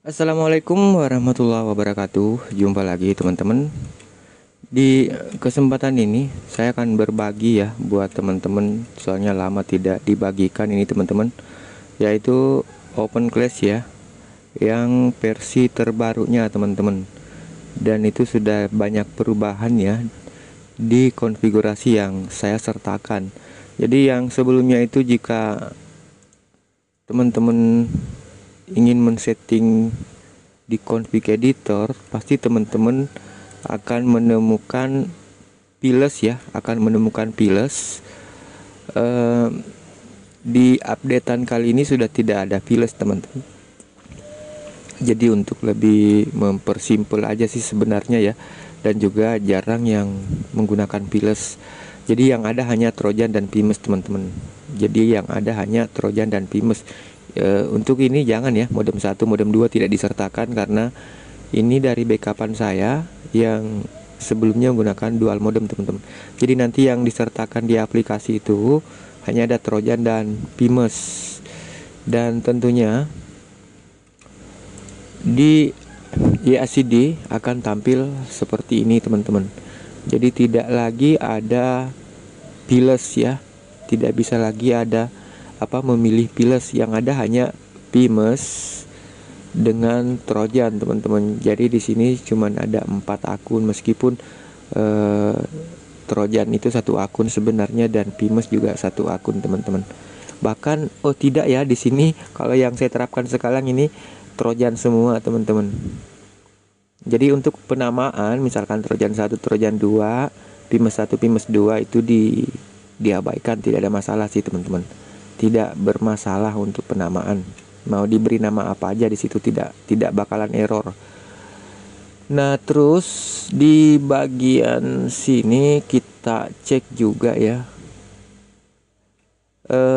Assalamualaikum warahmatullahi wabarakatuh. Jumpa lagi teman-teman. Di kesempatan ini saya akan berbagi ya buat teman-teman, soalnya lama tidak dibagikan ini teman-teman, yaitu Open Class ya, yang versi terbarunya teman-teman. Dan itu sudah banyak perubahan ya di konfigurasi yang saya sertakan. Jadi yang sebelumnya itu, jika teman-teman ingin men-setting di config editor, pasti teman-teman akan menemukan piles ya, Eh, di updatean kali ini sudah tidak ada piles teman-teman. Jadi untuk lebih mempersimpel aja sih sebenarnya ya, dan juga jarang yang menggunakan piles. Jadi yang ada hanya Trojan dan Pimes teman-teman. Jadi yang ada hanya Trojan dan Pimes. Untuk ini jangan ya, modem 1 modem 2 tidak disertakan, karena ini dari backupan saya yang sebelumnya menggunakan dual modem teman-teman. Jadi nanti yang disertakan di aplikasi itu hanya ada Trojan dan Pimes. Dan tentunya di YACD akan tampil seperti ini teman-teman. Jadi tidak lagi ada piles ya, tidak bisa lagi ada memilih piles, yang ada hanya Pimes dengan Trojan teman-teman. Jadi di sini cuman ada 4 akun, meskipun eh, Trojan itu satu akun sebenarnya, dan Pimes juga satu akun teman-teman. Bahkan tidak ya, di sini kalau yang saya terapkan sekarang ini Trojan semua teman-teman. Jadi untuk penamaan, misalkan Trojan 1, Trojan 2, Pimes 1, Pimes 2 itu diabaikan, tidak ada masalah sih teman-teman. Tidak bermasalah untuk penamaan. Mau diberi nama apa aja di situ tidak bakalan error. Nah, terus di bagian sini kita cek juga ya.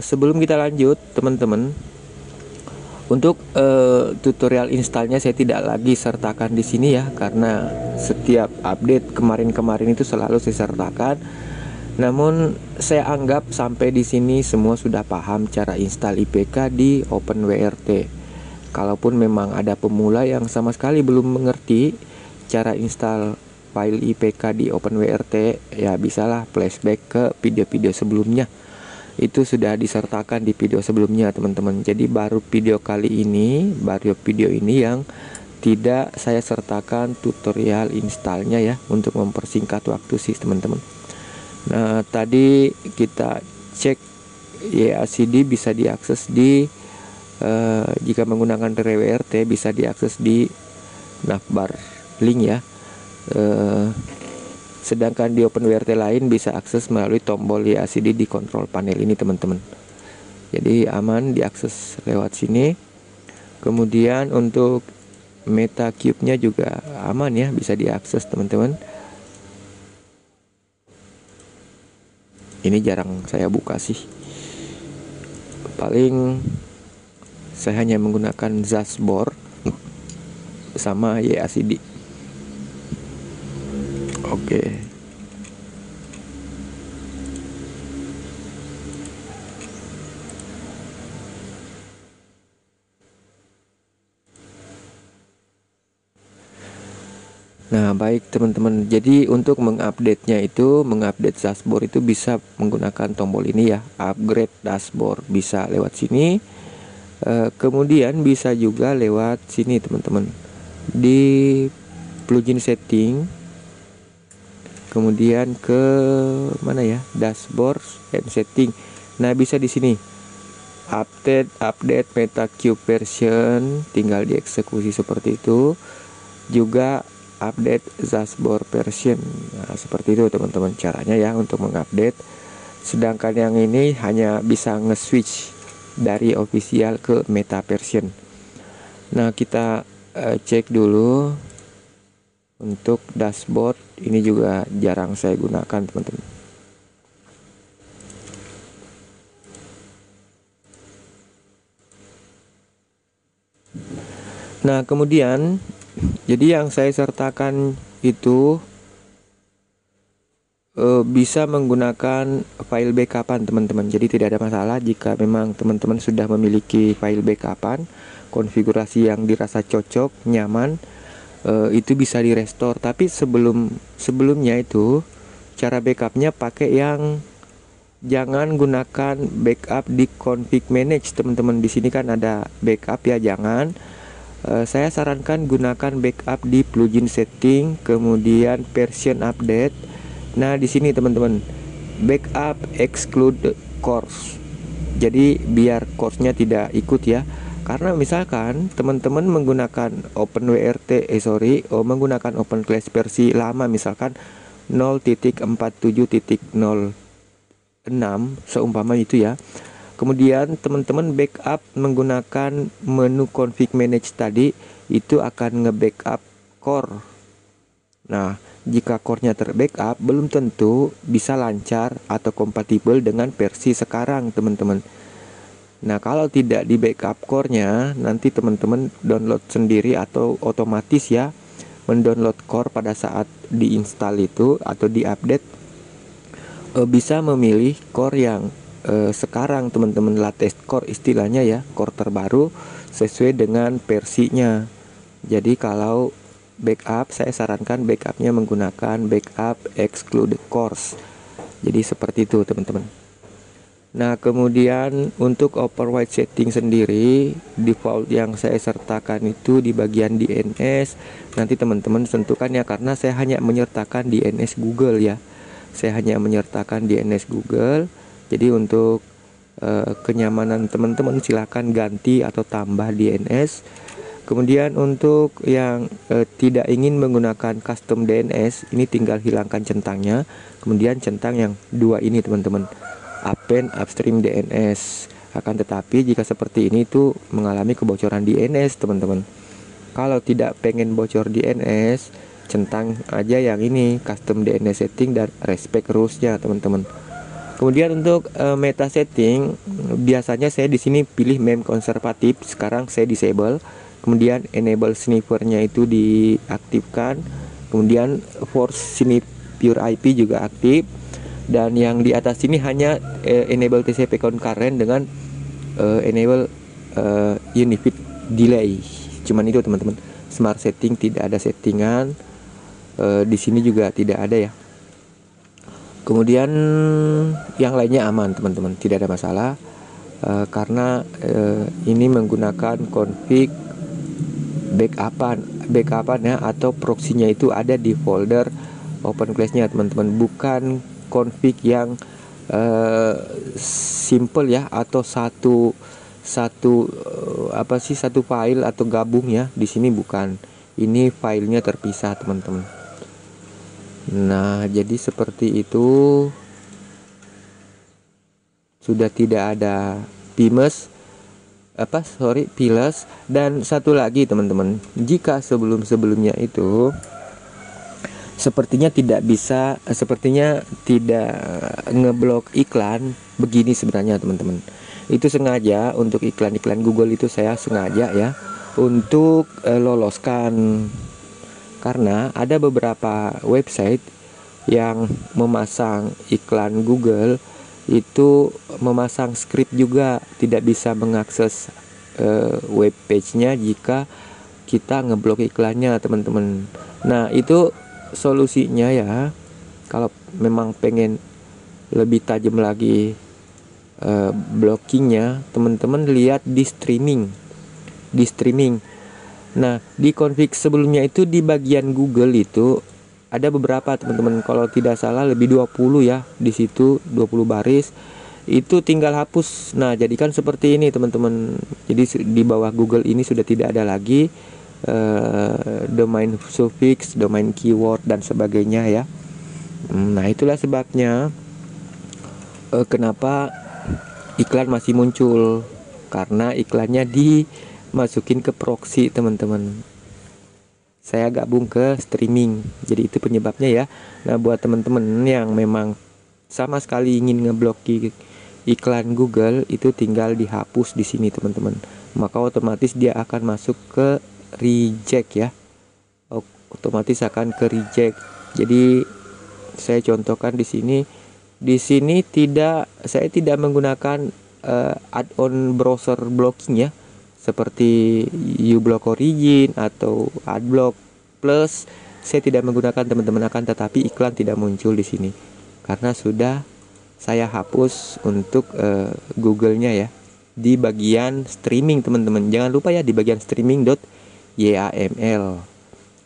Sebelum kita lanjut teman-teman, untuk tutorial installnya saya tidak lagi sertakan di sini ya, karena setiap update kemarin-kemarin itu selalu saya sertakan. Namun saya anggap sampai di sini semua sudah paham cara install IPK di OpenWRT. Kalaupun memang ada pemula yang sama sekali belum mengerti cara install file IPK di OpenWRT, ya bisalah flashback ke video-video sebelumnya. Itu sudah disertakan di video sebelumnya teman-teman. Jadi baru video ini yang tidak saya sertakan tutorial installnya ya, untuk mempersingkat waktu sih teman-teman. Nah, tadi kita cek YACD bisa diakses di jika menggunakan WRT bisa diakses di navbar link ya. Sedangkan di OpenWRT lain bisa akses melalui tombol YACD di kontrol panel ini teman-teman. Jadi aman diakses lewat sini. Kemudian untuk MetaCube-nya juga aman ya, bisa diakses teman-teman. Ini jarang saya buka sih. Paling saya hanya menggunakan dashboard sama YACD. Oke. Nah, baik teman-teman. Jadi untuk mengupdate dashboard itu bisa menggunakan tombol ini ya, upgrade dashboard. Bisa lewat sini. Kemudian bisa juga lewat sini teman-teman, di plugin setting, kemudian ke mana ya, dashboard and setting. Nah, bisa di sini update MetaCube version, tinggal dieksekusi seperti itu. Juga update dashboard version. Nah, seperti itu teman-teman caranya ya untuk mengupdate. Sedangkan yang ini hanya bisa nge-switch dari official ke meta version. Nah, kita cek dulu untuk dashboard. Ini juga jarang saya gunakan teman-teman. Nah, kemudian jadi yang saya sertakan itu bisa menggunakan file backupan teman-teman. Jadi tidak ada masalah jika memang teman-teman sudah memiliki file backupan, konfigurasi yang dirasa cocok, nyaman, itu bisa di restore. Tapi sebelumnya itu cara backupnya pakai yang, jangan gunakan backup di config manage teman-teman. Di sini kan ada backup ya, jangan. Saya sarankan gunakan backup di plugin setting, kemudian version update. Nah, di sini teman-teman, backup exclude course. Jadi biar course-nya tidak ikut ya. Karena misalkan teman-teman menggunakan OpenWRT, menggunakan OpenClass versi lama, misalkan 0.47.06 seumpama itu ya. Kemudian teman-teman backup menggunakan menu config manage tadi, itu akan nge-backup core. Nah, jika core-nya terbackup, belum tentu bisa lancar atau kompatibel dengan versi sekarang teman-teman. Nah, kalau tidak di backup core-nya, nanti teman-teman download sendiri atau otomatis ya, mendownload core pada saat diinstal itu atau diupdate, bisa memilih core yang sekarang teman-teman, latest core istilahnya ya, core terbaru sesuai dengan versinya. Jadi kalau backup, saya sarankan backupnya menggunakan backup exclude cores. Jadi seperti itu teman-teman. Nah, kemudian untuk override setting sendiri, default yang saya sertakan itu di bagian DNS. Nanti teman-teman tentukan ya, karena saya hanya menyertakan DNS Google ya. Saya hanya menyertakan DNS Google. Jadi untuk kenyamanan teman-teman silahkan ganti atau tambah DNS. Kemudian untuk yang tidak ingin menggunakan custom DNS, ini tinggal hilangkan centangnya. Kemudian centang yang dua ini teman-teman, append upstream DNS. Akan tetapi jika seperti ini itu mengalami kebocoran DNS teman-teman. Kalau tidak pengen bocor DNS, centang aja yang ini, custom DNS setting dan respect rules-nya teman-teman. Kemudian untuk meta setting, biasanya saya di sini pilih meme konservatif, sekarang saya disable. Kemudian enable sniffer-nya itu diaktifkan. Kemudian force snip pure IP juga aktif. Dan yang di atas ini hanya enable TCP concurrent dengan enable unified delay. Cuman itu teman-teman. Smart setting tidak ada settingan. Di sini juga tidak ada ya. Kemudian yang lainnya aman teman-teman, tidak ada masalah karena ini menggunakan config backupan ya, atau proxy-nya itu ada di folder OpenClass-nya teman-teman, bukan config yang simple ya, atau satu file atau gabung ya. Di sini bukan, ini filenya terpisah teman-teman. Nah, jadi seperti itu. Sudah tidak ada piles. Dan satu lagi teman-teman, jika sebelumnya itu sepertinya tidak ngeblok iklan begini sebenarnya teman-teman. Itu sengaja untuk iklan-iklan Google, itu saya sengaja ya untuk loloskan. Karena ada beberapa website yang memasang iklan Google itu memasang script juga, tidak bisa mengakses web page-nya jika kita ngeblok iklannya teman-teman. Nah, itu solusinya ya, kalau memang pengen lebih tajam lagi blockingnya, teman-teman lihat di streaming. Nah, di config sebelumnya itu di bagian Google itu ada beberapa teman-teman, kalau tidak salah lebih 20 ya, di situ 20 baris. Itu tinggal hapus. Nah, jadikan seperti ini teman-teman. Jadi di bawah Google ini sudah tidak ada lagi domain suffix, domain keyword dan sebagainya ya. Nah, itulah sebabnya kenapa iklan masih muncul, karena iklannya dimasukin ke proxy teman-teman. Saya gabung ke streaming, jadi itu penyebabnya ya. Nah, buat teman-teman yang memang sama sekali ingin ngebloki iklan Google, itu tinggal dihapus di sini teman-teman. Maka otomatis dia akan masuk ke reject ya. Otomatis akan ke reject. Jadi Saya contohkan di sini. Di sini saya tidak menggunakan add-on browser blocking ya, seperti uBlock Origin atau Adblock Plus. Saya tidak menggunakan, teman-teman, akan tetapi iklan tidak muncul di sini karena sudah saya hapus untuk Google-nya ya, di bagian streaming, teman-teman. Jangan lupa ya, di bagian streaming.yaml.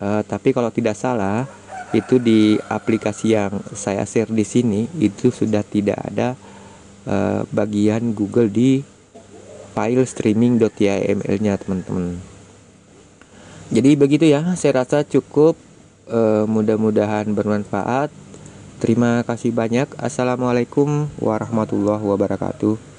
Tapi kalau tidak salah itu di aplikasi yang saya share di sini itu sudah tidak ada bagian Google di file streaming.yml-nya, teman-teman. Jadi begitu ya, saya rasa cukup. Mudah-mudahan bermanfaat. Terima kasih banyak. Assalamualaikum warahmatullahi wabarakatuh.